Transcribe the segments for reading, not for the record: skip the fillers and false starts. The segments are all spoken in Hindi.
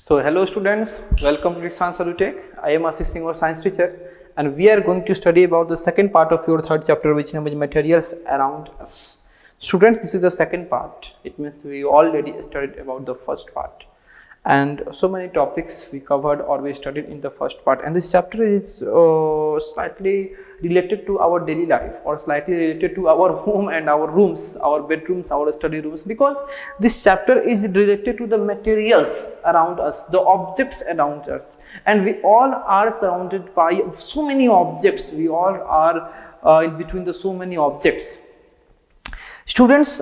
So hello students, welcome to Rixan Salutech. I am Ashish Singh, your science teacher, and we are going to study about the second part of your third chapter, which name is materials around us. Students, this is the second part. It means we already studied about the first part, and so many topics we covered or we studied in the first part. And this chapter is slightly related to our daily life, or slightly related to our home and our rooms, our bedrooms, our study rooms, because this chapter is related to the materials around us, the objects around us, and we all are surrounded by so many objects. We all are in between the so many objects. Students,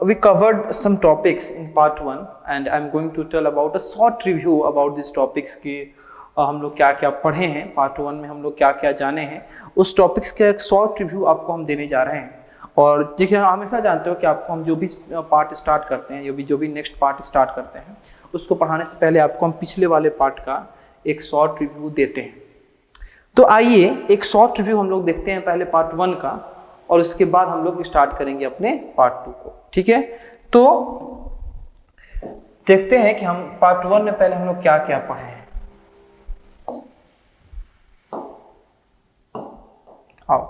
we covered some topics in part 1 and I am going to tell about a short review about these topics कि हम लोग क्या क्या पढ़े हैं, पार्ट 1 में हम लोग क्या क्या जाने हैं, उस टॉपिक्स का एक शॉर्ट रिव्यू आपको हम देने जा रहे हैं। और देखिए, हमेशा जानते हो कि आपको हम जो भी पार्ट स्टार्ट करते हैं, जो भी नेक्स्ट पार्ट स्टार्ट करते हैं, उसको पढ़ाने से पहले आपको हम पिछले वाले पार्ट का एक शॉर्ट रिव्यू देते हैं। तो आइए एक शॉर्ट रिव्यू हम लोग देखते हैं पहले पार्ट 1 का, और उसके बाद हम लोग स्टार्ट करेंगे अपने पार्ट 2 को। ठीक है, तो देखते हैं कि हम पार्ट 1 में पहले हम लोग क्या क्या पढ़े हैं। आओ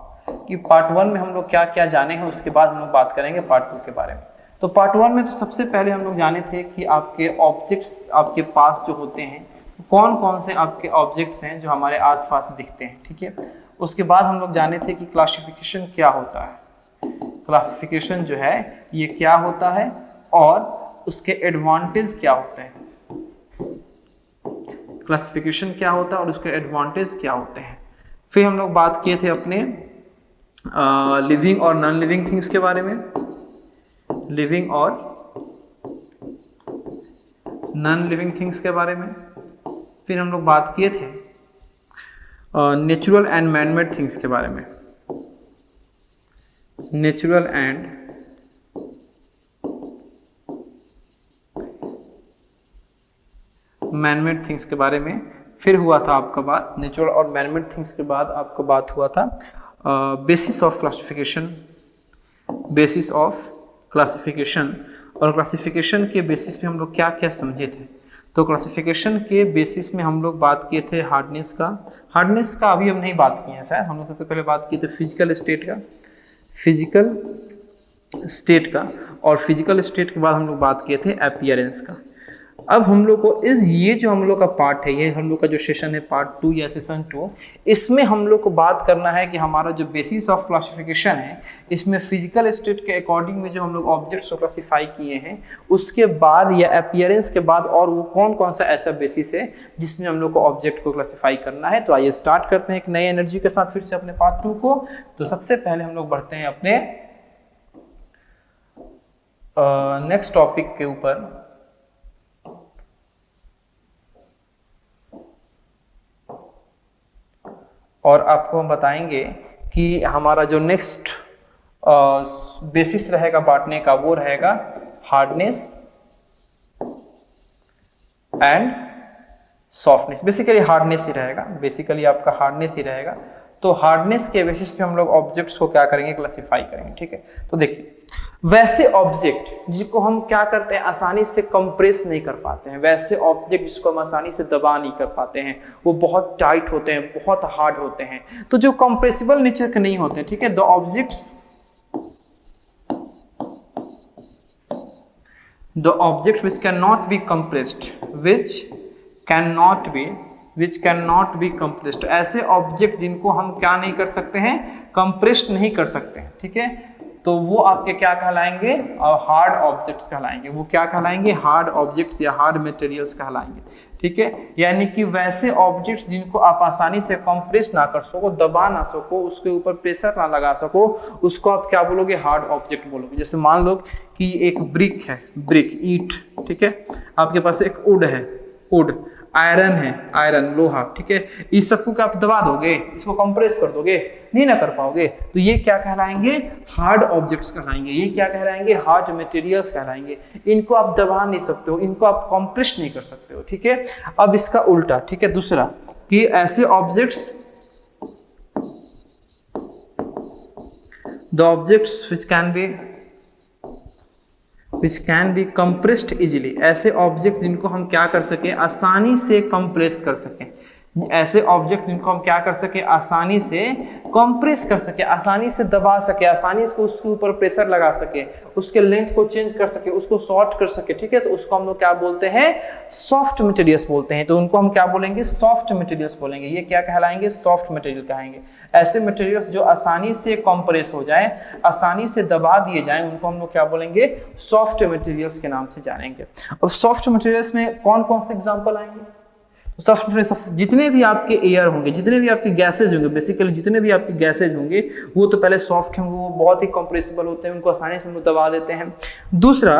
कि पार्ट 1 में हम लोग क्या क्या जाने हैं, उसके बाद हम लोग बात करेंगे पार्ट 2 के बारे में। तो पार्ट 1 में तो सबसे पहले हम लोग जाने थे कि आपके ऑब्जेक्ट्स आपके पास जो होते हैं, कौन कौन से आपके ऑब्जेक्ट्स हैं जो हमारे आसपास दिखते हैं। ठीक है, उसके बाद हम लोग जाने थे कि क्लासिफिकेशन क्या होता है, क्लासिफिकेशन जो है ये क्या होता है और उसके एडवांटेज क्या होते हैं। क्लासिफिकेशन क्या होता है और उसके एडवांटेज क्या होते हैं। फिर हम लोग बात किए थे अपने लिविंग और नॉन लिविंग थिंग्स के बारे में, लिविंग और नॉन लिविंग थिंग्स के बारे में। फिर हम लोग बात किए थे नेचुरल एंड मैनमेड थिंग्स के बारे में, नेचुरल एंड मैनमेड थिंग्स के बारे में। फिर हुआ था आपका बात नेचुरल और मैनमेड थिंग्स के बाद आपका बात हुआ था basis of classification, basis of classification. और क्लासिफिकेशन के बेसिस पे हम लोग क्या क्या समझे थे। तो क्लासिफिकेशन के बेसिस में हम लोग बात किए थे हार्डनेस का। हार्डनेस का अभी हम नहीं बात किए हैं शायद, हम लोग सबसे पहले बात किए थे फिजिकल स्टेट का, फिजिकल स्टेट का, और फिजिकल स्टेट के बाद हम लोग बात किए थे अपीयरेंस का। अब हम लोग को ये जो हम लोग का पार्ट है, ये हम लोग का जो सेशन है पार्ट 2 या सेशन 2, इसमें हम लोग को बात करना है कि हमारा जो बेसिस ऑफ क्लासिफिकेशन है, इसमें फिजिकल स्टेट के अकॉर्डिंग में जो हम लोग ऑब्जेक्ट्स को क्लासीफाई किए हैं, उसके बाद या अपीयरेंस के बाद और वो कौन कौन सा ऐसा बेसिस है जिसमें हम लोग को ऑब्जेक्ट को क्लासीफाई करना है। तो आइए स्टार्ट करते हैं एक नई एनर्जी के साथ फिर से अपने पार्ट 2 को। तो सबसे पहले हम लोग बढ़ते हैं अपने नेक्स्ट टॉपिक के ऊपर। और आपको हम बताएंगे कि हमारा जो नेक्स्ट बेसिस रहेगा बांटने का, वो रहेगा hardness and softness. Basically hardness ही रहेगा, बेसिकली आपका हार्डनेस ही रहेगा। तो हार्डनेस के बेसिस पे हम लोग ऑब्जेक्ट्स को क्या करेंगे, क्लासीफाई करेंगे। ठीक है, तो देखिए, वैसे ऑब्जेक्ट जिसको हम क्या करते हैं, आसानी से कंप्रेस नहीं कर पाते हैं, वैसे ऑब्जेक्ट जिसको हम आसानी से दबा नहीं कर पाते हैं, वो बहुत टाइट होते हैं, बहुत हार्ड होते हैं, तो जो कंप्रेसिबल नेचर के नहीं होते। ठीक है, the objects which can not be compressed, which can not be compressed, ऐसे ऑब्जेक्ट जिनको हम क्या नहीं कर सकते हैं, कंप्रेस्ड नहीं कर सकते हैं। ठीक है, तो वो आपके क्या कहलाएंगे, हार्ड ऑब्जेक्ट्स कहलाएंगे। वो क्या कहलाएंगे, हार्ड ऑब्जेक्ट्स या हार्ड मटेरियल्स कहलाएंगे। ठीक है, यानी कि वैसे ऑब्जेक्ट्स जिनको आप आसानी से कंप्रेस ना कर सको, दबा ना सको, उसके ऊपर प्रेशर ना लगा सको, उसको आप क्या बोलोगे, हार्ड ऑब्जेक्ट बोलोगे। जैसे मान लो कि एक ब्रिक है, ब्रिक ईट, ठीक है, आपके पास एक वुड है, वुड, आयरन है, आयरन लोहा। ठीक है, इस सबको क्या आप दबा दोगे, इसको कंप्रेस कर दोगे, नहीं ना कर पाओगे। तो ये क्या कहलाएंगे, हार्ड ऑब्जेक्ट्स कहलाएंगे। ये क्या कहलाएंगे, हार्ड मटेरियल्स कहलाएंगे। इनको आप दबा नहीं सकते हो, इनको आप कंप्रेस नहीं कर सकते हो। ठीक है, अब इसका उल्टा, ठीक है, दूसरा कि ऐसे objects, the objects which can be which can be compressed easily, ऐसे ऑब्जेक्ट जिनको हम क्या कर सकें, आसानी से कंप्रेस कर सकें, ऐसे ऑब्जेक्ट जिनको हम क्या कर सके, आसानी से कंप्रेस कर सके, आसानी से दबा सके, आसानी से उसके ऊपर प्रेशर लगा सके, उसके लेंथ को चेंज कर सके, उसको शॉर्ट कर सके, ठीक है, तो उसको हम लोग क्या बोलते हैं, सॉफ्ट मटेरियल्स बोलते हैं। तो उनको हम क्या बोलेंगे, सॉफ्ट मटेरियल्स बोलेंगे। ये क्या कहलाएंगे, सॉफ्ट मटेरियल कहेंगे। ऐसे मटेरियल्स जो आसानी से कंप्रेस हो जाए, आसानी से दबा दिए जाएं, उनको हम लोग क्या बोलेंगे, सॉफ्ट मटेरियल्स के नाम से जानेंगे। अब सॉफ्ट मटेरियल्स में कौन कौन से एग्जांपल आएंगे, जितने भी आपके एयर होंगे, जितने भी आपके गैसेज होंगे, बेसिकली जितने भी आपके गैसेज होंगे वो तो पहले सॉफ्ट होंगे, वो बहुत ही कंप्रेसिबल होते हैं, उनको आसानी से हम लोग दबा देते हैं। दूसरा,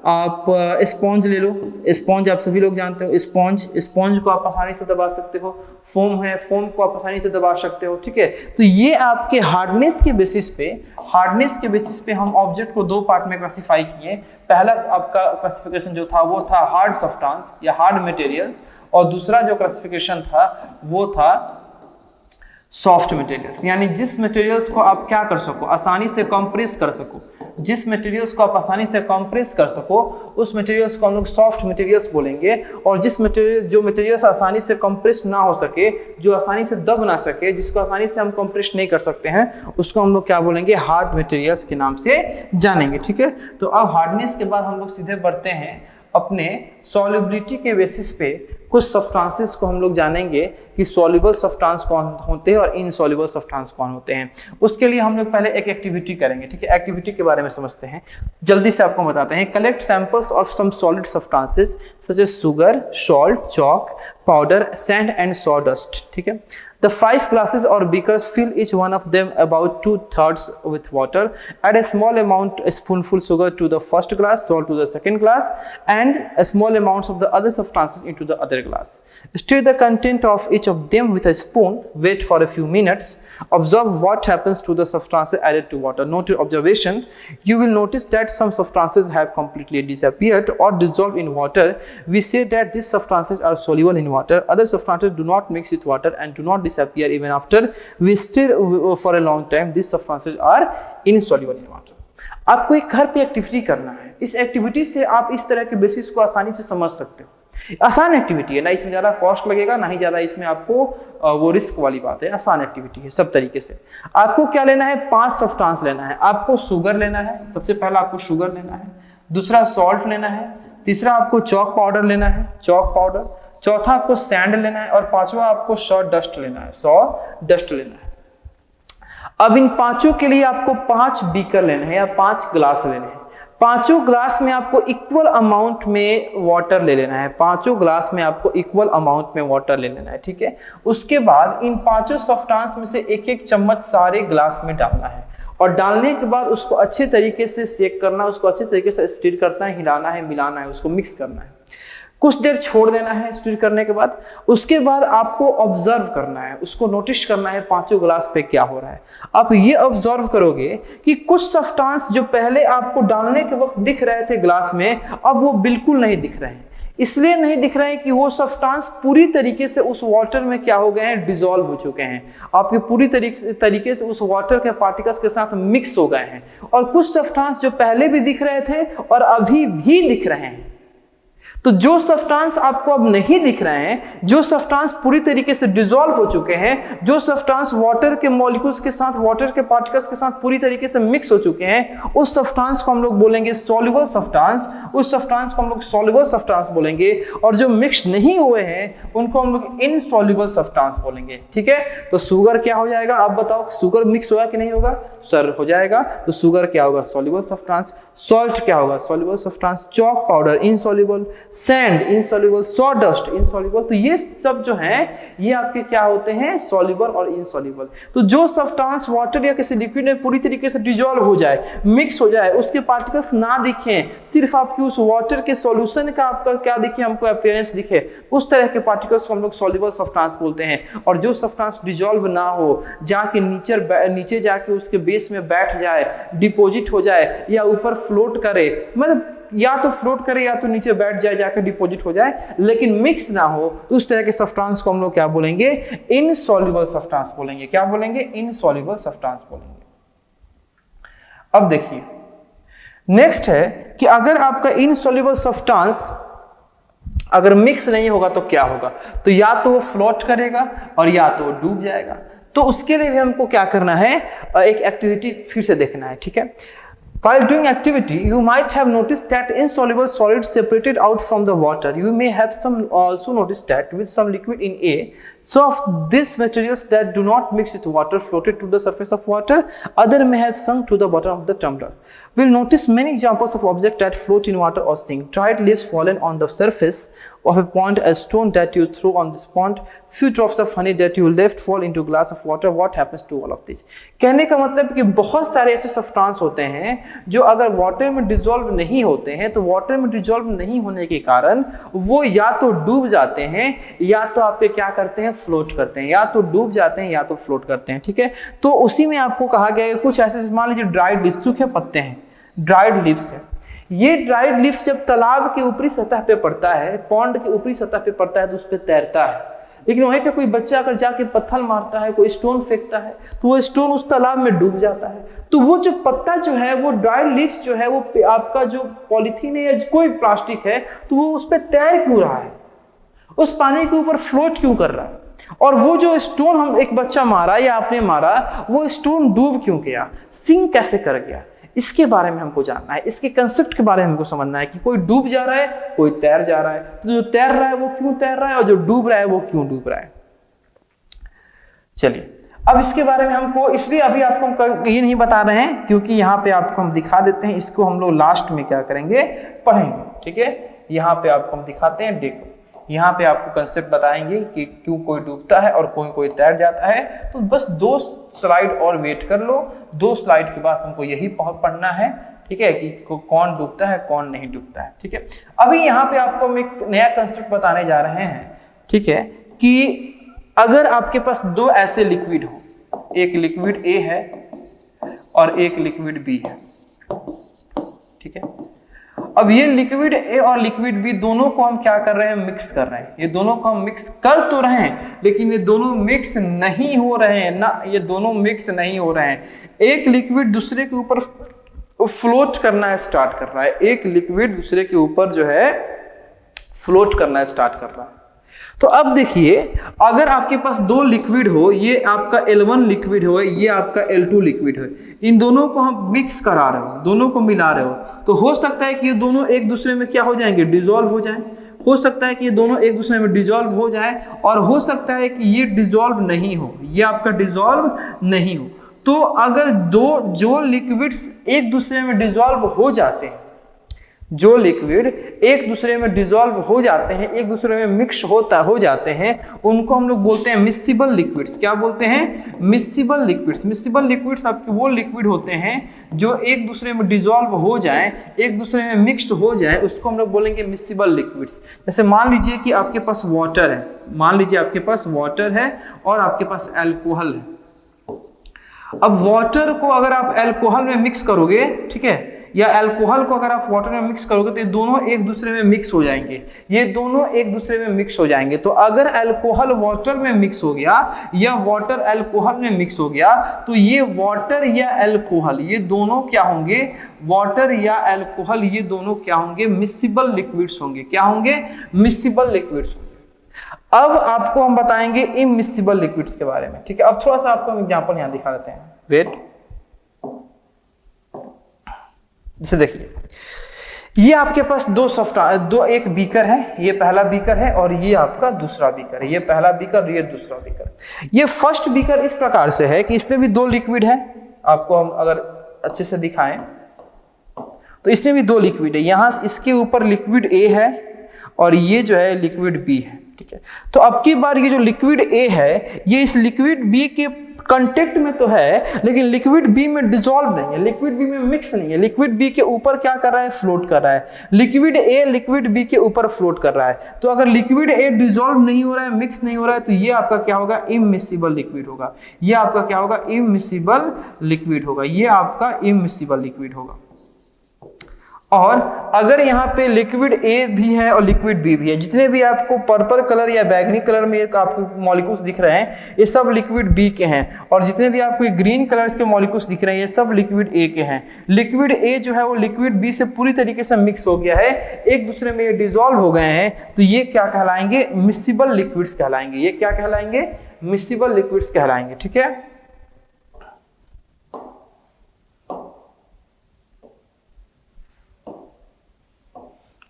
आप स्पॉन्ज ले लो, स्पॉन्ज आप सभी लोग जानते हो, स्पॉन्ज को आप आसानी से दबा सकते हो। फोम है, फोम को आप आसानी से दबा सकते हो, ठीक है। तो ये आपके हार्डनेस के बेसिस पे हम ऑब्जेक्ट को दो पार्ट में क्लासिफाई किए। पहला आपका क्लासिफिकेशन जो था वो था हार्ड सब्सटेंस या हार्ड मटेरियल्स, और दूसरा जो क्लासिफिकेशन था वो था सॉफ्ट मटेरियल्स, यानी जिस मटेरियल्स को आप क्या कर सको, आसानी से कंप्रेस कर सको, जिस मटेरियल्स को आप आसानी से कंप्रेस कर सको उस मटेरियल्स को हम लोग सॉफ्ट मटेरियल्स बोलेंगे। और जो मटेरियल्स आसानी से कंप्रेस ना हो सके, जो आसानी से दब ना सके, जिसको आसानी से हम कंप्रेस नहीं कर सकते हैं, उसको हम लोग क्या बोलेंगे, हार्ड मटेरियल्स के नाम से जानेंगे, ठीक है। तो अब हार्डनेस के बाद हम लोग सीधे बढ़ते हैं अपने सॉल्युबिलिटी के बेसिस पे कुछ सब्सटेंसेस को हम लोग जानेंगे कि सॉल्युबल सब्सटेंस कौन होते हैं और इनसॉल्युबल सब्सटेंस कौन होते हैं। उसके लिए हम लोग पहले एक एक्टिविटी करेंगे, ठीक है। एक्टिविटी के बारे में समझते हैं, जल्दी से आपको बताते हैं। Collect samples of some solid substances such as sugar, salt, chalk, powder, sand and sawdust, ठीक है। The 5 glasses or beakers, fill each one of them about 2/3 with water. Add a small amount, a spoonful sugar to the first glass, salt to the second glass, and a small amounts of the other substances into the other glass. Stir the content of each of them with a spoon. Wait for a few minutes. Observe what happens to the substances added to water. Note your observation. You will notice that some substances have completely disappeared or dissolved in water. We say that these substances are soluble in water. Other substances do not mix with water and do not disappear even after we stir for a long time. These substances are insoluble in water. आपको एक घर पे एक्टिविटी करना है। इस एक्टिविटी से आप इस तरह के बेसिस को आसानी से समझ सकते हो। आसान एक्टिविटी है ना, इसमें ज़्यादा कॉस्ट लगेगा, ना ही ज़्यादा इसमें आपको वो रिस्क वाली बात है। आसान एक्टिविटी है सब तरीके से। आपको क्या लेना है, 5 सब्सटेंस लेना है। आपको शुगर लेना है, सबसे पहला आपको शुगर लेना है। दूसरा सॉल्ट लेना है। तीसरा आपको चॉक पाउडर लेना है, चॉक पाउडर। चौथा आपको सैंड लेना है और पांचवा आपको सॉडस्ट लेना है, सॉडस्ट लेना है। अब इन पांचों के लिए आपको 5 बीकर लेने हैं या 5 ग्लास लेने हैं। पांचों ग्लास में आपको इक्वल अमाउंट में वाटर ले लेना है। पांचों ग्लास में आपको इक्वल अमाउंट में वाटर ले लेना है, ठीक है। उसके बाद इन पांचों सब्सटेंस में से एक एक चम्मच सारे ग्लास में डालना है और डालने के बाद उसको अच्छे तरीके से शेक करना, उसको अच्छे तरीके से स्टिर करना है, हिलाना है, मिलाना है, उसको मिक्स करना है। कुछ देर छोड़ देना है स्टिर करने के बाद। उसके बाद आपको ऑब्जर्व करना है, उसको नोटिस करना है पांचों ग्लास पे क्या हो रहा है। आप ये ऑब्जर्व करोगे कि कुछ सब्सटेंस जो पहले आपको डालने के वक्त दिख रहे थे ग्लास में, अब वो बिल्कुल नहीं दिख रहे हैं। इसलिए नहीं दिख रहे हैं कि वो सब्सटेंस पूरी तरीके से उस वाटर में क्या हो गए हैं, डिसॉल्व हो चुके हैं। आपके पूरी तरीके से उस वाटर के पार्टिकल्स के साथ मिक्स हो गए हैं। और कुछ सब्सटेंस जो पहले भी दिख रहे थे और अभी भी दिख रहे हैं। तो जो सब्सटेंस आपको अब नहीं दिख रहे हैं, जो सब्सटेंस पूरी तरीके से डिसॉल्व हो चुके हैं, जो सब्सटेंस वाटर के मॉलिक्यूल्स के साथ, वाटर के पार्टिकल्स के साथ पूरी तरीके से मिक्स हो चुके हैं, उस सब्सटेंस को हम लोग बोलेंगे सॉल्युबल सब्सटेंस। उस सब्सटेंस को हम लोग सॉल्युबल सब्सटेंस बोलेंगे। और जो मिक्स नहीं हुए हैं उनको हम लोग इनसॉल्युबल सब्सटेंस बोलेंगे, ठीक है। तो शुगर क्या हो जाएगा, आप बताओ, शुगर मिक्स होगा कि नहीं होगा, सर हो जाएगा। तो शुगर क्या होगा, सॉल्युबल सब्सटेंस। सॉल्ट क्या होगा, soluble substance. Chalk powder insoluble, sand insoluble, sawdust insoluble. तो ये सब जो हैं ये आपके क्या होते हैं, सॉल्युबल और इनसॉल्युबल। तो जो सब्सटेंस वाटर या किसी लिक्विड में पूरी तरीके से डिसॉल्व हो जाए, मिक्स हो जाए, उसके पार्टिकल्स ना दिखें, सिर्फ आपकी उस वाटर के सॉल्यूशन का आपका क्या दिखे, हमको अपीयरेंस दिखे, उस तरह के पार्टिकल्स को हम लोग सॉल्युबल सब्सटेंस बोलते हैं। और जो सब्सटेंस डिसॉल्व ना हो, जाके नीचे जाके उसके बेस में बैठ जाए, डिपॉजिट हो जाए या ऊपर फ्लोट करे, मतलब या तो फ्लोट करे या तो नीचे बैठ जाए, जाकर डिपॉजिट हो जाए, लेकिन मिक्स ना हो, तो उस तरह के सब्सटेंस को हम लोग क्या बोलेंगे, इनसॉल्युबल सब्सटेंस बोलेंगे। क्या बोलेंगे, इनसॉल्युबल सब्सटेंस बोलेंगे। अब देखिए, नेक्स्ट है कि अगर आपका इनसॉल्युबल सब्सटेंस अगर मिक्स नहीं होगा तो क्या होगा, तो या तो वो फ्लोट करेगा और या तो वो डूब जाएगा। तो उसके लिए भी हमको क्या करना है, एक एक्टिविटी फिर से देखना है, ठीक है। While doing activity, you might have noticed that insoluble solids separated out from the water. You may have also noticed that with some liquid in A, so of these materials that do not mix with water floated to the surface of water, other may have sunk to the bottom of the tumbler. We'll notice many examples of objects that float in water or sink. Dried leaves fallen on the surface of a pond, a stone that you threw on this pond, few drops of honey that you left fall into a glass of water. What happens to all of this? कहने का मतलब कि बहुत सारे ऐसे सब्सटेंस होते हैं जो अगर वाटर में डिसॉल्व नहीं होते हैं, तो वाटर में डिसॉल्व नहीं होने के कारण वो या तो डूब जाते हैं या तो आपके क्या करते हैं, फ्लोट करते हैं, या तो डूब जाते हैं या तो फ्लोट करते हैं, ठीक है। तो उसी में आपको कहा गया है कुछ ऐसे, मान लीजिए ड्राइड लीव्स, सूखे पत्ते हैं, ड्राइड लीव्स है। ये ड्राइड लीव्स जब तालाब की ऊपरी सतह पे पड़ता है, पॉन्ड की ऊपरी सतह पे पड़ता है तो उस पे तैरता है, लेकिन वहीं पे कोई बच्चा अगर जाके पत्थर मारता है, कोई स्टोन फेंकता है, तो वो स्टोन उस तालाब में डूब जाता है। तो वो जो पत्ता जो है, वो ड्राइड लीव्स जो है, वो आपका जो पॉलीथीन है या कोई प्लास्टिक है, तो वो उस पर तैर क्यों रहा है, उस पानी के ऊपर फ्लोट क्यों कर रहा है। और वो जो स्टोन हम एक बच्चा मारा या आपने मारा, वो स्टोन डूब क्यों गया, सिंक कैसे कर गया, इसके बारे में हमको जानना है, इसके कंसेप्ट के बारे में हमको समझना है कि कोई डूब जा रहा है, कोई तैर जा रहा है, तो जो तैर रहा है वो क्यों तैर रहा है और जो डूब रहा है वो क्यों डूब रहा है। चलिए अब इसके बारे में हमको, इसलिए अभी आपको हम ये नहीं बता रहे हैं क्योंकि यहाँ पे आपको हम दिखा देते हैं, इसको हम लोग लास्ट में क्या करेंगे, पढ़ेंगे, ठीक है। यहाँ पे आपको हम दिखाते हैं, देखो यहाँ पे आपको कंसेप्ट बताएंगे कि क्यों कोई डूबता है और कोई तैर जाता है। तो बस 2 स्लाइड और वेट कर लो, 2 स्लाइड के बाद हमको यही पढ़ना है, ठीक है, कि कौन डूबता है कौन नहीं डूबता है, ठीक है। अभी यहाँ पे आपको हम एक नया कंसेप्ट बताने जा रहे हैं, ठीक है, कि अगर आपके पास 2 ऐसे लिक्विड हो, एक लिक्विड ए है और एक लिक्विड बी है, ठीक है। अब ये लिक्विड ए और लिक्विड बी दोनों को हम क्या कर रहे हैं, मिक्स कर रहे हैं। ये दोनों को हम मिक्स कर तो रहे हैं, लेकिन ये दोनों मिक्स नहीं हो रहे हैं ना, ये दोनों मिक्स नहीं हो रहे हैं। एक लिक्विड दूसरे के ऊपर फ्लोट करना स्टार्ट कर रहा है, एक लिक्विड दूसरे के ऊपर जो है फ्लोट करना स्टार्ट कर रहा है। तो अब देखिए, अगर आपके पास 2 लिक्विड हो, ये आपका L1 लिक्विड हो, ये आपका L2 लिक्विड हो, इन दोनों को हम मिक्स करा रहे हो, दोनों को मिला रहे हो, तो हो सकता है कि ये दोनों एक दूसरे में क्या हो जाएंगे, डिसॉल्व हो जाए। हो सकता है कि ये दोनों एक दूसरे में डिसॉल्व हो जाए, और हो सकता है कि ये डिसॉल्व नहीं हो, ये आपका डिसॉल्व नहीं हो। तो अगर जो लिक्विड्स एक दूसरे में डिसॉल्व हो जाते हैं, जो लिक्विड एक दूसरे में डिसॉल्व हो जाते हैं, एक दूसरे में मिक्स हो जाते हैं, उनको हम लोग बोलते हैं मिक्सिबल लिक्विड्स। क्या बोलते हैं, मिक्सिबल लिक्विड्स। मिक्सिबल लिक्विड्स आपके वो लिक्विड होते हैं जो एक दूसरे में डिसॉल्व हो जाए, एक दूसरे में मिक्स्ड हो जाए, उसको हम लोग बोलेंगे मिक्सिबल लिक्विड्स। जैसे मान लीजिए कि आपके पास वाटर है, मान लीजिए आपके पास वाटर है और आपके पास अल्कोहल है। अब वाटर को अगर आप अल्कोहल में मिक्स करोगे, ठीक है, या अल्कोहल को अगर आप वाटर में मिक्स करोगे, तो ये दोनों एक दूसरे में मिक्स हो जाएंगे, ये दोनों एक दूसरे में मिक्स हो जाएंगे। तो अगर अल्कोहल वाटर में मिक्स हो गया या वाटर अल्कोहल में मिक्स हो गया, तो ये वाटर या अल्कोहल, ये दोनों क्या होंगे, वाटर या अल्कोहल, ये दोनों क्या होंगे, मिक्सिबल लिक्विड्स होंगे। क्या होंगे, मिक्सिबल लिक्विड्स होंगे। अब आपको हम बताएंगे इमिक्सिबल लिक्विड्स के बारे में, ठीक है। अब थोड़ा सा आपको हम एग्जांपल यहाँ दिखा देते हैं, वेट। जैसे देखिए, ये आपके पास एक बीकर है, ये पहला बीकर है और ये आपका दूसरा बीकर है, ये पहला बीकर, ये दूसरा बीकर। ये फर्स्ट बीकर इस प्रकार से है कि इसमें भी 2 लिक्विड है। आपको हम अगर अच्छे से दिखाएं तो इसमें भी 2 लिक्विड है। यहाँ इसके ऊपर लिक्विड ए है और ये जो है लिक्विड बी है, ठीक है। तो अब की बार ये जो लिक्विड ए है, ये इस लिक्विड बी के कांटेक्ट में तो है, लेकिन लिक्विड बी में डिसॉल्व नहीं है, लिक्विड बी में मिक्स नहीं है। लिक्विड बी के ऊपर क्या कर रहा है, फ्लोट कर रहा है। लिक्विड ए लिक्विड बी के ऊपर फ्लोट कर रहा है। तो अगर लिक्विड ए डिसॉल्व नहीं हो रहा है, मिक्स नहीं हो रहा है, तो ये आपका क्या होगा, इमिक्सिबल लिक्विड होगा। ये आपका क्या होगा, इमिक्सिबल लिक्विड होगा। ये आपका इमिक्सिबल लिक्विड होगा। और अगर यहाँ पे लिक्विड ए भी है और लिक्विड बी भी है, जितने भी आपको पर्पल कलर या बैगनी कलर में एक आपको मॉलिक्यूल्स दिख रहे हैं ये सब लिक्विड बी के हैं, और जितने भी आपको ग्रीन कलर्स के मॉलिक्यूल्स दिख रहे हैं ये सब लिक्विड ए के हैं। लिक्विड ए जो है वो लिक्विड बी से पूरी तरीके से मिक्स हो गया है, एक दूसरे में ये डिजोल्व हो गए हैं, तो ये क्या कहलाएंगे? मिक्सिबल लिक्विड्स कहलाएंगे। ये क्या कहलाएंगे? मिक्सिबल लिक्विड्स कहलाएंगे। ठीक है,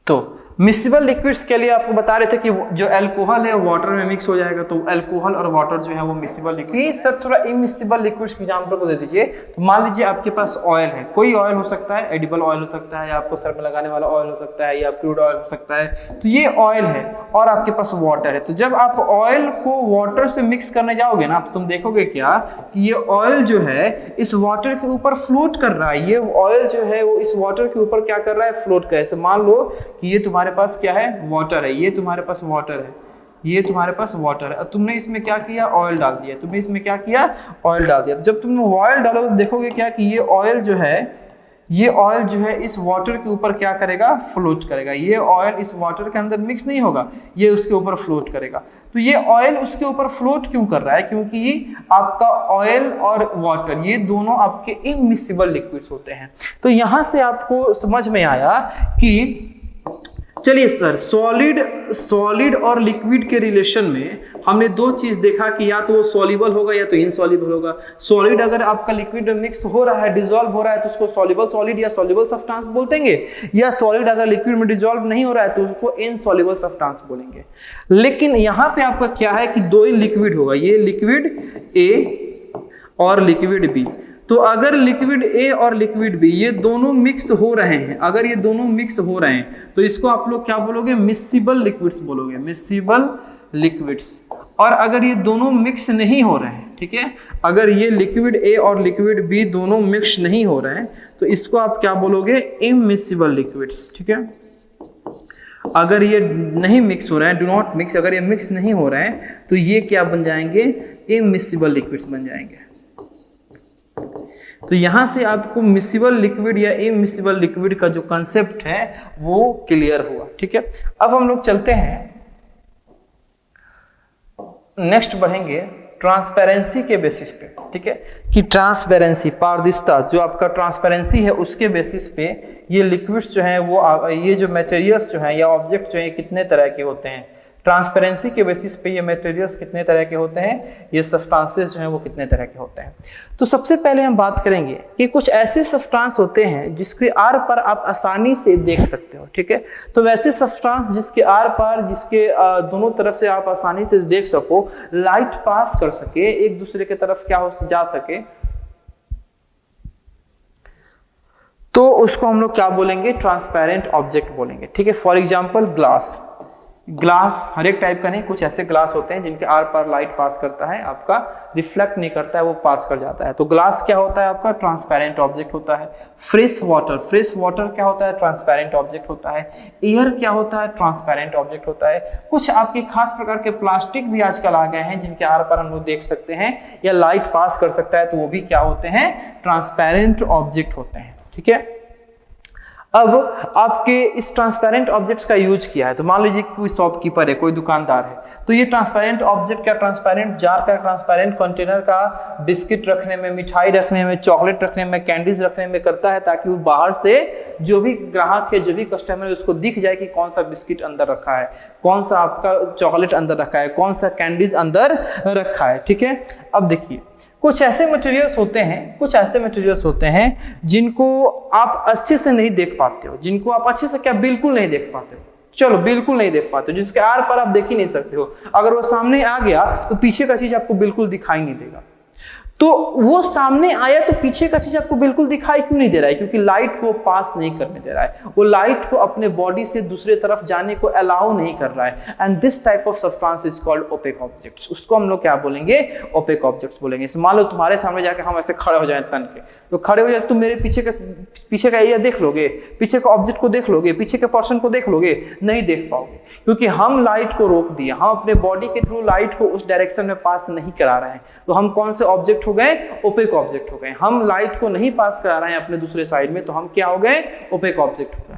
तो मिक्सिबल लिक्विड्स के लिए आपको बता रहे थे कि जो अल्कोहल है वाटर में मिक्स हो जाएगा, तो अल्कोहल और वाटर जो है वो मिक्सिबल लिक्विड। सर थोड़ा इमिक्सिबल लिक्विड्स के एग्जांपल को दे दीजिए। तो मान लीजिए आपके पास ऑयल है, कोई ऑयल हो सकता है, एडिबल ऑयल हो सकता है, या आपको सर में लगाने वाला ऑयल हो सकता है, या क्रूड ऑयल हो सकता है। तो ये ऑयल है और आपके पास वाटर है। तो जब आप ऑयल को वाटर से मिक्स करने जाओगे ना, तो तुम देखोगे क्या कि ये ऑयल जो है इस वाटर के ऊपर फ्लोट कर रहा है। ये ऑयल जो है वो इस वाटर के ऊपर क्या कर रहा है? फ्लोट कर। ऐसे मान लो कि ये तुम्हारे पास क्या है? वाटर है। ये तुम्हारे पास वाटर है, ये तुम्हारे पास वाटर है, और तुमने इसमें क्या किया? ऑयल डाल दिया। तुमने इसमें क्या किया? ऑयल डाल दिया। जब तुम ऑयल डालोगे तो देखोगे क्या कि ये ऑयल जो है, ये ऑयल जो है इस वाटर के ऊपर क्या करेगा? फ्लोट करेगा। ये ऑयल इस वाटर के अंदर मिक्स नहीं होगा, ये उसके ऊपर फ्लोट करेगा। तो ये ऑयल उसके ऊपर फ्लोट क्यों कर रहा है? क्योंकि ये आपका ऑयल और वाटर ये दोनों आपके इमिक्सिबल लिक्विड्स होते हैं। तो यहां से आपको समझ में आया कि चलिए सर, सॉलिड और लिक्विड के रिलेशन में हमने दो चीज देखा कि या तो वो सॉल्युबल होगा या तो इनसॉल्युबल होगा। सॉलिड अगर आपका लिक्विड में मिक्स हो रहा है, डिसॉल्व हो रहा है, तो उसको सॉल्युबल सॉलिड या सॉल्युबल सब्सटेंस बोलते, या सॉलिड अगर लिक्विड में डिसॉल्व नहीं हो रहा है तो उसको इनसॉल्युबल सब्सटेंस बोलेंगे। लेकिन यहाँ पे आपका क्या है कि दो ही लिक्विड होगा, ये लिक्विड ए और लिक्विड बी। तो अगर लिक्विड ए और लिक्विड बी ये दोनों मिक्स हो रहे हैं, अगर ये दोनों मिक्स हो रहे हैं तो इसको आप लोग क्या बोलोगे? मिक्सिबल लिक्विड्स बोलोगे, मिक्सिबल लिक्विड्स। और अगर ये दोनों मिक्स नहीं हो रहे हैं, ठीक है, अगर ये लिक्विड ए और लिक्विड बी दोनों मिक्स नहीं हो रहे हैं तो इसको आप क्या बोलोगे? Immiscible liquids. ठीक है, अगर ये नहीं मिक्स हो रहे हैं, डू नॉट मिक्स, अगर ये मिक्स नहीं हो रहे हैं तो ये क्या बन जाएंगे? इमिक्सिबल लिक्विड्स बन जाएंगे। तो यहां से आपको मिक्सिबल लिक्विड या इमिक्सिबल लिक्विड का जो कंसेप्ट है वो क्लियर हुआ। ठीक है, अब हम लोग चलते हैं, नेक्स्ट बढ़ेंगे ट्रांसपेरेंसी के बेसिस पे। ठीक है, कि ट्रांसपेरेंसी, पारदर्शिता, जो आपका ट्रांसपेरेंसी है उसके बेसिस पे ये लिक्विड्स जो हैं वो, ये जो मटेरियल्स जो हैं या ऑब्जेक्ट जो है कितने तरह के होते हैं। ट्रांसपेरेंसी के बेसिस पे ये मटेरियल्स कितने तरह के होते हैं, ये सब्सटेंसेस जो हैं वो कितने तरह के होते हैं। तो सबसे पहले हम बात करेंगे कि कुछ ऐसे सब्सटेंस होते हैं जिसके आर पार आप आसानी से देख सकते हो। ठीक है, तो वैसे सब्सटेंस जिसके आर पार, जिसके दोनों तरफ से आप आसानी से देख सको, लाइट पास कर सके, एक दूसरे की तरफ क्या हो जा सके, तो उसको हम लोग क्या बोलेंगे? ट्रांसपेरेंट ऑब्जेक्ट बोलेंगे। ठीक है, फॉर एग्जाम्पल ग्लास। ग्लास हर एक टाइप का नहीं, कुछ ऐसे ग्लास होते हैं जिनके आर पार लाइट पास करता है, आपका रिफ्लेक्ट नहीं करता है, वो पास कर जाता है। तो ग्लास क्या होता है? आपका ट्रांसपेरेंट ऑब्जेक्ट होता है। फ्रेश वाटर क्या होता है? ट्रांसपेरेंट ऑब्जेक्ट होता है। एयर क्या होता है? ट्रांसपेरेंट ऑब्जेक्ट होता है। कुछ आपके खास प्रकार के प्लास्टिक भी आजकल आ गए हैं जिनके आर पार हम लोग देख सकते हैं या लाइट पास कर सकता है, तो वो भी क्या होते हैं? ट्रांसपेरेंट ऑब्जेक्ट होते हैं। ठीक है, अब आपके इस ट्रांसपेरेंट ऑब्जेक्ट्स का यूज किया है, तो मान लीजिए कोई शॉपकीपर है, कोई दुकानदार है, तो ये ट्रांसपेरेंट ऑब्जेक्ट क्या? ट्रांसपेरेंट जार का, ट्रांसपेरेंट कंटेनर का बिस्किट रखने में, मिठाई रखने में, चॉकलेट रखने में, कैंडीज रखने में करता है, ताकि वो बाहर से जो भी ग्राहक है, जो भी कस्टमर है, उसको दिख जाए कि कौन सा बिस्किट अंदर रखा है, कौन सा आपका चॉकलेट अंदर रखा है, कौन सा कैंडीज अंदर रखा है। ठीक है, अब देखिए कुछ ऐसे मटेरियल्स होते हैं जिनको आप अच्छे से नहीं देख पाते हो, जिनको आप अच्छे से क्या बिल्कुल नहीं देख पाते हो, चलो बिल्कुल नहीं देख पाते हो, जिसके आर पार आप देख ही नहीं सकते हो। अगर वो सामने आ गया तो पीछे का चीज आपको बिल्कुल दिखाई नहीं देगा। तो वो सामने आया तो पीछे का चीज आपको बिल्कुल दिखाई क्यों नहीं दे रहा है? क्योंकि लाइट को पास नहीं करने दे रहा है, वो लाइट को अपने बॉडी से दूसरे तरफ जाने को अलाउ नहीं कर रहा है। And this type of substance is called opaque objects. उसको हम लोग क्या बोलेंगे? ओपेक ऑब्जेक्ट्स बोलेंगे। मान लो तुम्हारे सामने जाके हम ऐसे खड़े हो जाए तन के, तो खड़े हो जाए, तुम मेरे पीछे का एरिया देख लोगे, पीछे का ऑब्जेक्ट को देख लोगे, पीछे के पर्सन को देख लोगे? नहीं देख पाओगे, क्योंकि हम लाइट को रोक दिए, हम अपने बॉडी के थ्रू लाइट को उस डायरेक्शन में पास नहीं करा रहे हैं। तो हम कौन से ऑब्जेक्ट हो गए, ओपेक ऑब्जेक्ट हो गए। हम लाइट को नहीं पास करा रहे हैं अपने दूसरे साइड में, तो हम क्या हो गए, ओपेक ऑब्जेक्ट हो गए।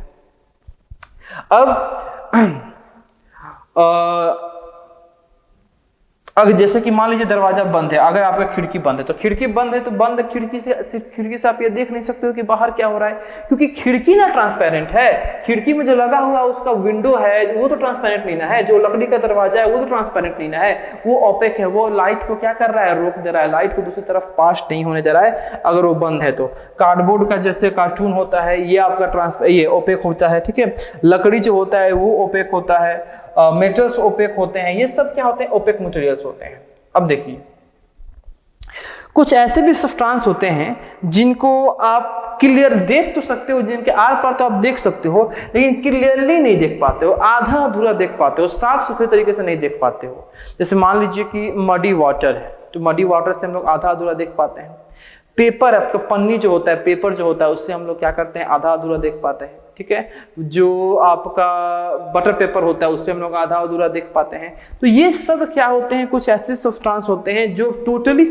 अगर जैसे कि मान लीजिए दरवाजा बंद है, अगर आपका खिड़की बंद है, तो खिड़की बंद है तो बंद खिड़की से, सिर्फ खिड़की से आप ये देख नहीं सकते हो कि बाहर क्या हो रहा है, क्योंकि खिड़की ना ट्रांसपेरेंट है। खिड़की में जो लगा हुआ उसका विंडो है वो तो ट्रांसपेरेंट नहीं ना है, जो लकड़ी का दरवाजा है वो तो ट्रांसपेरेंट नहीं ना है, वो ओपेक है। वो लाइट को क्या कर रहा है, रोक दे रहा है, लाइट को दूसरी तरफ पास नहीं होने दे रहा है अगर वो बंद है तो। कार्डबोर्ड का जैसे कार्टून होता है, ये आपका ये ओपेक होता है, ठीक है। लकड़ी जो होता है वो ओपेक होता है, मेटल्स ओपेक होते हैं, ये सब क्या होते हैं, ओपेक मटेरियल्स होते हैं। अब देखिए, कुछ ऐसे भी सब्सटेंस होते हैं जिनको आप क्लियर देख तो सकते हो, जिनके आर पार तो आप देख सकते हो, लेकिन क्लियरली नहीं देख पाते हो, आधा अधूरा देख पाते हो, साफ सुथरे तरीके से नहीं देख पाते हो। जैसे मान लीजिए कि मडी वाटर है, तो मडी वाटर से हम लोग आधा अधूरा देख पाते हैं। पेपर, आपका पन्नी जो होता है, पेपर जो होता है, उससे हम लोग क्या करते हैं, आधा अधूरा देख पाते हैं, ठीक है। जो आपका बटर पेपर होता है, उससे हम लोग आधा अधूरा देख पाते हैं। तो ये सब क्या होते हैं, कुछ ऐसे सब्सटेंस होते हैं जो टोटली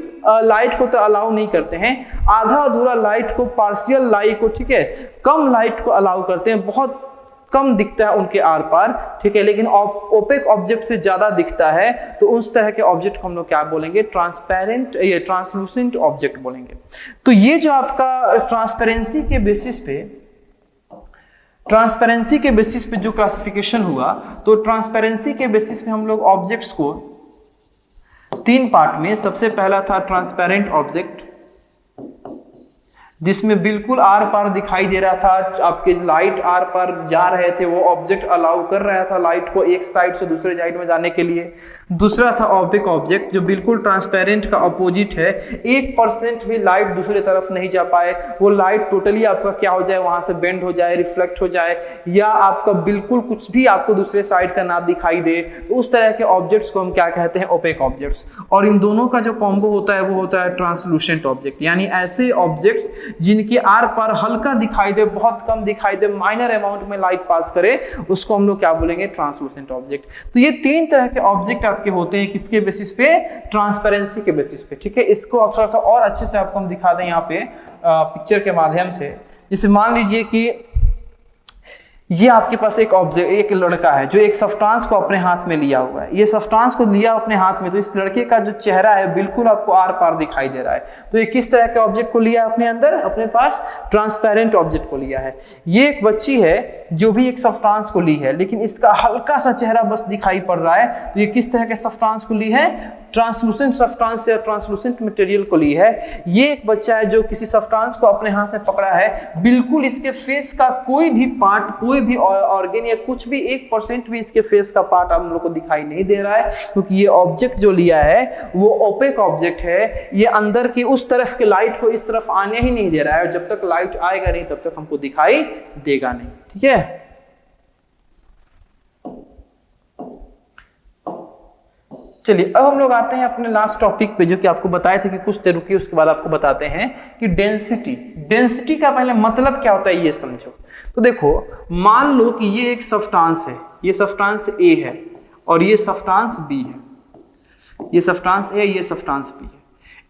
लाइट को तो अलाउ नहीं करते हैं, आधा अधूरा लाइट को, पार्शियल लाइट को, ठीक है, कम लाइट को अलाउ करते हैं, बहुत कम दिखता है उनके आर पार, ठीक है, लेकिन ओपेक ऑब्जेक्ट से ज्यादा दिखता है। तो उस तरह के ऑब्जेक्ट को हम लोग क्या बोलेंगे, ट्रांसपेरेंट, ये ट्रांसलूसेंट ऑब्जेक्ट बोलेंगे। तो ये जो आपका ट्रांसपेरेंसी के बेसिस पे जो क्लासिफिकेशन हुआ, तो ट्रांसपेरेंसी के बेसिस पे हम लोग ऑब्जेक्ट्स को 3 पार्ट में, सबसे पहला था ट्रांसपेरेंट ऑब्जेक्ट, जिसमें बिल्कुल आर पार दिखाई दे रहा था, आपके लाइट आर पार जा रहे थे, वो ऑब्जेक्ट अलाउ कर रहा था लाइट को एक साइड से दूसरे साइड में जाने के लिए। दूसरा था ओपेक ऑब्जेक्ट, जो बिल्कुल ट्रांसपेरेंट का अपोजिट है, 1% भी लाइट दूसरे तरफ नहीं जा पाए, वो लाइट टोटली आपका क्या हो जाए, वहां से बेंड हो जाए, रिफ्लेक्ट हो जाए, या आपका बिल्कुल कुछ भी आपको दूसरे साइड का ना दिखाई दे। उस तरह के ऑब्जेक्ट्स को हम क्या कहते हैं, ओपेक ऑब्जेक्ट्स। और इन दोनों का जो कॉम्बो होता है वो होता है ट्रांसलूसेंट ऑब्जेक्ट, यानी ऐसे ऑब्जेक्ट्स जिनके आर पार हल्का दिखाई दे, बहुत कम दिखाई दे, माइनर अमाउंट में लाइट पास करे, उसको हम लोग क्या बोलेंगे, ट्रांसलूसेंट ऑब्जेक्ट। तो ये 3 तरह के ऑब्जेक्ट आपके होते हैं, किसके बेसिस पे, ट्रांसपेरेंसी के बेसिस पे, ठीक है। इसको थोड़ा सा और अच्छे से आपको हम दिखा दें यहाँ पे पिक्चर के माध्यम से। जैसे मान लीजिए कि ये आपके पास एक ऑब्जेक्ट, एक लड़का है जो एक सब्सटेंस को अपने हाथ में लिया हुआ है, ये सब्सटेंस को लिया अपने हाथ में, तो इस लड़के का जो चेहरा है बिल्कुल आपको आर पार दिखाई दे रहा है। तो ये किस तरह के ऑब्जेक्ट को लिया अपने अंदर, अपने पास ट्रांसपेरेंट ऑब्जेक्ट को लिया है। ये एक बच्ची है जो भी एक सब्सटेंस को ली है, लेकिन इसका हल्का सा चेहरा बस दिखाई पड़ रहा है, तो ये किस तरह के सब्सटेंस को ली है, ट्रांसलूसेंट सब्सटेंस या ट्रांसलूसेंट मटेरियल को ली है। ये एक बच्चा है जो किसी सब्सटेंस को अपने हाथ में पकड़ा है, बिल्कुल इसके फेस का कोई भी पार्ट, कोई भी ऑर्गन या कुछ भी 1% भी इसके फेस का पार्ट हम लोग को दिखाई नहीं दे रहा है, क्योंकि ये ऑब्जेक्ट जो लिया है वो ओपेक ऑब्जेक्ट है। ये अंदर की उस तरफ के लाइट को इस तरफ आने ही नहीं दे रहा है, जब तक लाइट आएगा नहीं तब तक हमको दिखाई देगा नहीं, ठीक है। चलिए अब हम लोग आते हैं अपने लास्ट टॉपिक पे, जो कि आपको बताए थे कि कुछ देर रुकिए, उसके बाद आपको बताते हैं कि डेंसिटी का पहले मतलब क्या होता है ये समझो। तो देखो, मान लो कि ये एक सब्सटेंस है, ये सब्सटेंस ए है और ये सब्सटेंस बी है, ये सब्सटेंस ए, ये सब्सटेंस बी है।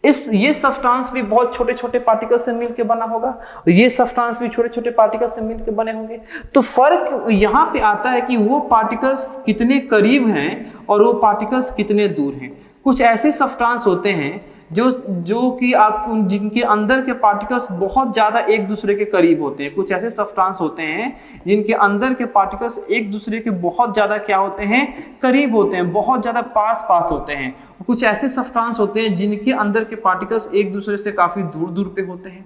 ये सब्सटेंस भी बहुत छोटे छोटे पार्टिकल से मिलकर बना होगा, ये सब्सटेंस भी छोटे छोटे पार्टिकल से मिलकर बने होंगे। तो फर्क यहाँ पे आता है कि वो पार्टिकल्स कितने करीब हैं और वो पार्टिकल्स कितने दूर हैं। कुछ ऐसे सब्सटेंस होते हैं जो कि आप जिनके अंदर के पार्टिकल्स बहुत ज़्यादा एक दूसरे के करीब होते हैं। कुछ ऐसे सब्सटेंस होते हैं जिनके अंदर के पार्टिकल्स एक दूसरे के बहुत ज़्यादा क्या होते हैं, करीब होते हैं, बहुत ज़्यादा पास होते हैं। कुछ ऐसे सब्सटेंस होते हैं जिनके अंदर के पार्टिकल्स एक दूसरे से काफ़ी दूर दूर पे होते हैं।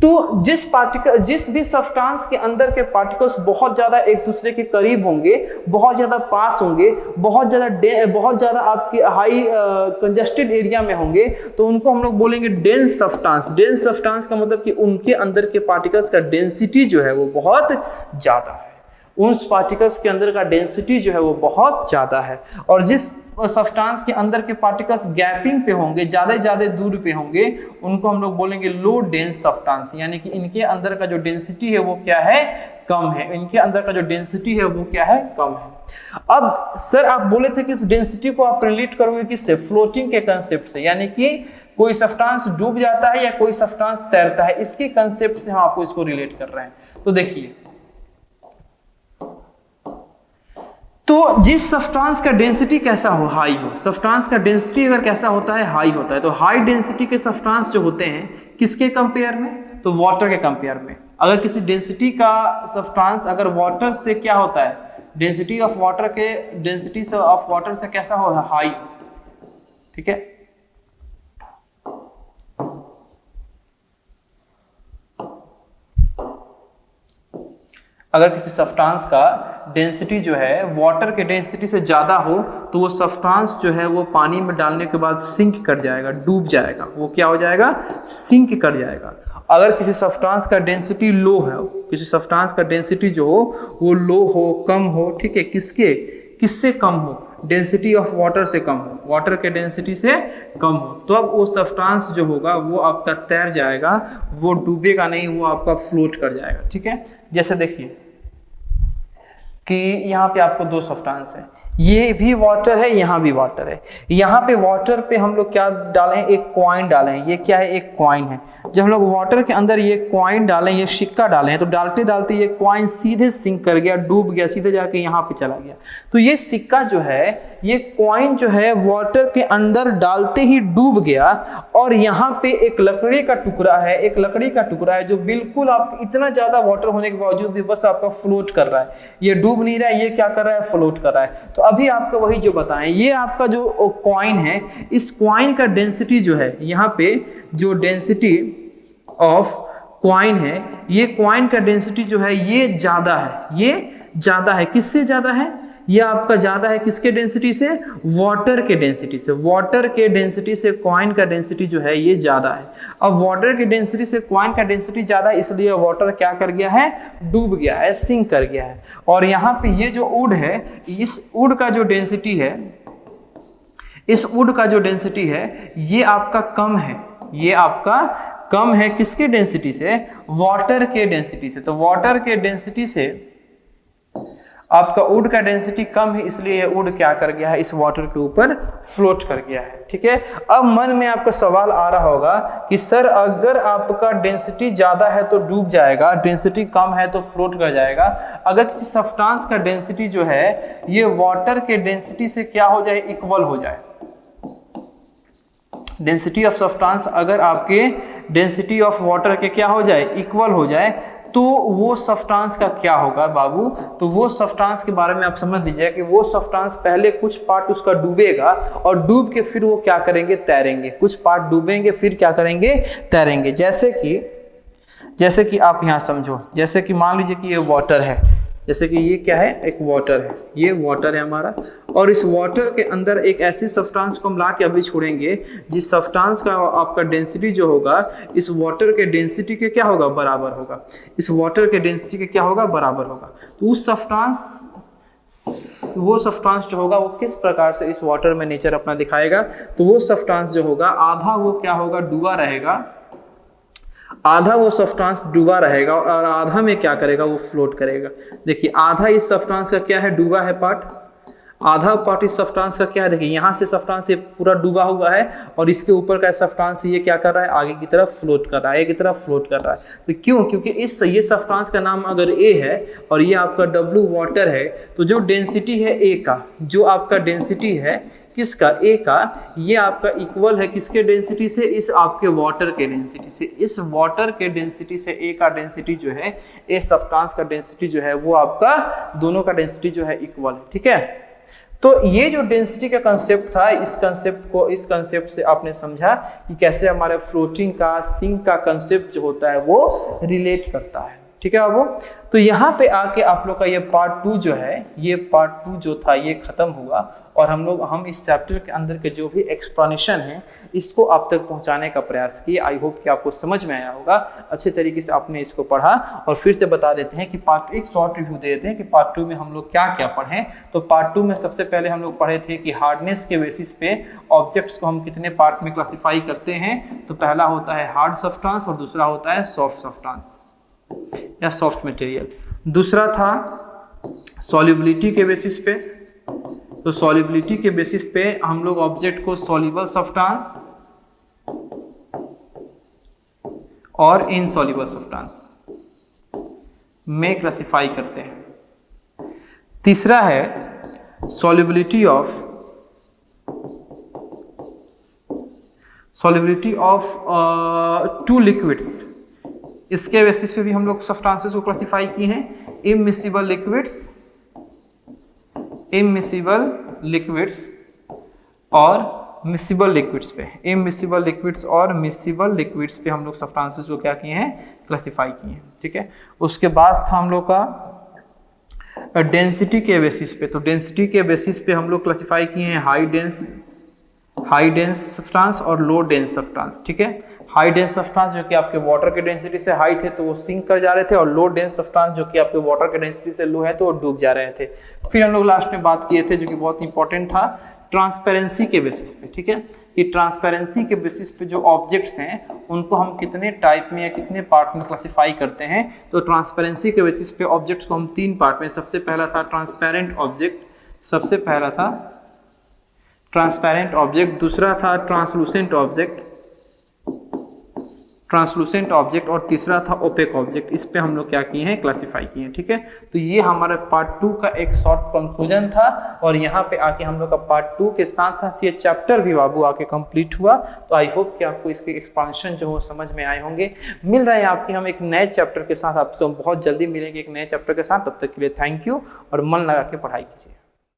तो जिस भी सब्सटेंस के अंदर के पार्टिकल्स बहुत ज़्यादा एक दूसरे के करीब होंगे, बहुत ज़्यादा पास होंगे, बहुत ज़्यादा आपके हाई कंजेस्टेड एरिया में होंगे, तो उनको हम लोग बोलेंगे डेंस सब्सटेंस। डेंस सब्सटेंस का मतलब कि उनके अंदर के पार्टिकल्स का डेंसिटी जो है वो बहुत ज़्यादा है, उन पार्टिकल्स के अंदर का डेंसिटी जो है वो बहुत ज़्यादा है। और जिस सब्सटेंस के अंदर के पार्टिकल्स गैपिंग पे होंगे, ज़्यादा दूर पे होंगे, उनको हम लोग बोलेंगे लो डेंस सब्सटेंस, यानी कि इनके अंदर का जो डेंसिटी है वो क्या है, कम है। इनके अंदर का जो डेंसिटी है वो क्या है, कम है। अब सर आप बोले थे कि इस डेंसिटी को आप रिलेट करोगे किससे, फ्लोटिंग के कंसेप्ट से, यानी कि कोई सब्सटेंस डूब जाता है या कोई सब्सटेंस तैरता है, इसके कंसेप्ट से हम आपको इसको रिलेट कर रहे हैं। तो देखिए, तो जिस सब्सटेंस का डेंसिटी कैसा हो, हाई हो, सब्सटेंस का डेंसिटी अगर कैसा होता है, हाई होता है, तो हाई डेंसिटी के सब्सटेंस जो होते हैं किसके कंपेयर में, तो वाटर के कंपेयर में। अगर किसी डेंसिटी का सब्सटेंस अगर वाटर से क्या होता है, डेंसिटी ऑफ वाटर के डेंसिटी से ऑफ वाटर से कैसा हो, हाई, ठीक है। अगर किसी सब्सटेंस का डेंसिटी जो है वाटर के डेंसिटी से ज़्यादा हो तो वो सब्सटेंस जो है वो पानी में डालने के बाद सिंक कर जाएगा, डूब जाएगा, वो क्या हो जाएगा, सिंक कर जाएगा। अगर किसी सब्सटेंस का डेंसिटी लो है, किसी सब्सटेंस का डेंसिटी जो हो वो लो हो, कम हो, ठीक है, किससे कम हो, डेंसिटी ऑफ वाटर से कम हो, वाटर के डेंसिटी से कम हो, तो अब वो सब्सटेंस जो होगा वो आपका तैर जाएगा, वो डूबेगा नहीं, वो आपका फ्लोट कर जाएगा, ठीक है। जैसे देखिए कि यहाँ पे आपको दो सब्सटेंस है, ये भी वाटर है, यहाँ भी वाटर है। यहाँ पे वाटर पे हम लोग क्या डाले हैं, एक कॉइन डाले हैं, ये क्या है, एक कॉइन है। जब हम लोग वाटर के अंदर ये कॉइन डालें, ये सिक्का डाले हैं, तो डालते डालते ये कॉइन सीधे सिंक कर गया, डूब गया, सीधे जाके यहाँ पे चला गया। तो ये सिक्का जो है, ये कॉइन जो है वाटर के अंदर डालते ही डूब गया, और यहाँ पे एक लकड़ी का टुकड़ा है, एक लकड़ी का टुकड़ा है जो बिल्कुल आप इतना ज्यादा वाटर होने के बावजूद भी बस आपका फ्लोट कर रहा है, ये डूब नहीं रहा है, ये क्या कर रहा है, फ्लोट कर रहा है। तो अभी आपका वही जो बताएं, ये आपका जो कॉइन है, इस कॉइन का डेंसिटी जो है, यहाँ पे जो डेंसिटी ऑफ कॉइन है, ये कॉइन का डेंसिटी जो है ये ज्यादा है, ये ज्यादा है, किससे ज्यादा है, ये आपका ज्यादा है किसके डेंसिटी से, वाटर के डेंसिटी से। वाटर के डेंसिटी से कॉइन का डेंसिटी जो है ये ज्यादा है। अब वाटर के डेंसिटी से कॉइन का डेंसिटी ज्यादा है, इसलिए वाटर क्या कर गया है, डूब गया है, सिंक कर गया है। और यहाँ पे ये जो वुड है, इस वुड का जो डेंसिटी है, इस वुड का जो डेंसिटी है ये आपका कम है, ये आपका कम है किसके डेंसिटी से, वाटर के डेंसिटी से। तो वाटर के डेंसिटी से आपका वुड का डेंसिटी कम है, इसलिए वुड क्या कर गया है, इस वाटर के ऊपर फ्लोट कर गया है, ठीक है। अब मन में आपका सवाल आ रहा होगा कि सर अगर आपका डेंसिटी ज्यादा है तो डूब जाएगा, डेंसिटी कम है तो फ्लोट कर जाएगा। अगर किसी सब्सटेंस का डेंसिटी जो है ये वाटर के डेंसिटी से क्या हो जाए, इक्वल हो जाए, डेंसिटी ऑफ सब्सटेंस अगर आपके डेंसिटी ऑफ वाटर के क्या हो जाए, इक्वल हो जाए, तो वो सब्सटेंस का क्या होगा बाबू, तो वो सब्सटेंस के बारे में आप समझ लीजिए कि वो सब्सटेंस पहले कुछ पार्ट उसका डूबेगा और डूब के फिर वो क्या करेंगे, तैरेंगे। कुछ पार्ट डूबेंगे फिर क्या करेंगे, तैरेंगे। जैसे कि आप यहाँ समझो, जैसे कि मान लीजिए कि ये वाटर है, जैसे कि ये क्या है, एक वाटर है, ये वाटर है हमारा, और इस वाटर के अंदर एक ऐसी सब्सटेंस को हम ला के अभी छोड़ेंगे जिस सब्सटेंस का आपका डेंसिटी जो होगा इस वाटर के डेंसिटी के क्या होगा, बराबर होगा, इस वाटर के डेंसिटी के क्या होगा, बराबर होगा। तो उस वो सब्सटेंस जो होगा वो किस प्रकार से इस वाटर में नेचर अपना दिखाएगा, तो वो सब्सटेंस जो होगा आधा वो क्या होगा, डूबा रहेगा, आधा वो सब्सटेंस डूबा रहेगा और आधा में क्या करेगा, वो फ्लोट करेगा। देखिए आधा इस सब्सटेंस का क्या है, डूबा है पार्ट, आधा पार्ट इस सब्सटेंस का क्या है, देखिए यहाँ से सब्सटेंस ये पूरा डूबा हुआ है और इसके ऊपर का सब्सटेंस ये क्या कर रहा है, आगे की तरफ फ्लोट कर रहा है, आगे की तरफ फ्लोट कर रहा है। तो क्यों, क्योंकि ये सब्सटेंस का नाम अगर ए है और ये आपका W वाटर है, तो जो डेंसिटी है ए का, जो आपका डेंसिटी है किसका, ए का, ये आपका इक्वल है किसके डेंसिटी से, इस आपके वाटर के डेंसिटी से। इस वाटर के डेंसिटी से ए का डेंसिटी जो है, ए सब्सटेंस का डेंसिटी जो है वो आपका दोनों का डेंसिटी जो है इक्वल है, ठीक है। तो ये जो डेंसिटी का कंसेप्ट था, इस कंसेप्ट से आपने समझा कि कैसे हमारे फ्लोटिंग का, सिंक का कंसेप्ट जो होता है वो रिलेट करता है, ठीक है बाबू। तो यहाँ पे आके आप लोग का ये पार्ट 2 जो है, ये पार्ट 2 जो था ये खत्म हुआ और हम इस चैप्टर के अंदर के जो भी एक्सप्लेनेशन है इसको आप तक पहुंचाने का प्रयास किए। आई होप कि आपको समझ में आया होगा, अच्छे तरीके से आपने इसको पढ़ा। और फिर से बता देते हैं कि पार्ट एक शॉर्ट रिव्यू दे देते हैं कि पार्ट 2 में हम लोग क्या क्या पढ़ें। तो पार्ट 2 में सबसे पहले हम लोग पढ़े थे कि हार्डनेस के बेसिस पे ऑब्जेक्ट्स को हम कितने पार्ट में क्लासीफाई करते हैं। तो पहला होता है हार्ड सब्सटेंस और दूसरा होता है सॉफ्ट सब्सटेंस या सॉफ्ट मटेरियल। दूसरा था सॉल्युबिलिटी के बेसिस पे, तो सॉल्युबिलिटी के बेसिस पे हम लोग ऑब्जेक्ट को सॉल्युबल सब्सटेंस और इनसॉल्युबल सब्सटेंस में क्लासिफाई करते हैं। तीसरा है सॉल्युबिलिटी ऑफ टू लिक्विड्स। इसके बेसिस पे भी हम लोग सब्सटेंसेस को क्लासिफाई किए हैं, इमिसिबल लिक्विड्स और मिसिबल लिक्विड्स पे। इमिसिबल लिक्विड्स और मिसिबल लिक्विड्स पे हम लोग सब्सटेंसेस को क्या किए हैं, क्लासिफाई किए हैं। ठीक है, उसके बाद था हम लोग का डेंसिटी के बेसिस पे। तो डेंसिटी के बेसिस पे हम लोग क्लासिफाई किए हैं हाई डेंस सब्सटेंस और लो डेंस सब्सटेंस। ठीक है, हाई डेंस सब्सटेंस जो कि आपके वाटर के डेंसिटी से हाई थे तो वो सिंक कर जा रहे थे, और लो डेंस सब्सटेंस जो कि आपके वाटर के डेंसिटी से लो है तो वो डूब जा रहे थे। फिर हम लोग लास्ट में बात किए थे जो कि बहुत इंपॉर्टेंट था, ट्रांसपेरेंसी के बेसिस पे। ठीक है, कि ट्रांसपेरेंसी के बेसिस पे जो ऑब्जेक्ट्स हैं उनको हम कितने टाइप में या कितने पार्ट में क्लासिफाई करते हैं। तो ट्रांसपेरेंसी के बेसिस पे ऑब्जेक्ट्स को हम 3 पार्ट में, सबसे पहला था ट्रांसपेरेंट ऑब्जेक्ट, दूसरा था ट्रांसलूसेंट ऑब्जेक्ट और तीसरा था ओपेक ऑब्जेक्ट। इस पे हम लोग क्या किए हैं, क्लासिफाई किए हैं। ठीक है, तो ये हमारा पार्ट 2 का एक शॉर्ट कंक्लूजन था, और यहाँ पे आके हम लोग का पार्ट 2 के साथ साथ ये चैप्टर भी बाबू आके कंप्लीट हुआ। तो आई होप कि आपको इसके एक्सपांशन जो हो समझ में आए होंगे। मिल रहे हैं आपके हम एक नए चैप्टर के साथ, आपसे बहुत जल्दी मिलेंगे एक नए चैप्टर के साथ। तब तक के लिए थैंक यू, और मन लगा के पढ़ाई कीजिए।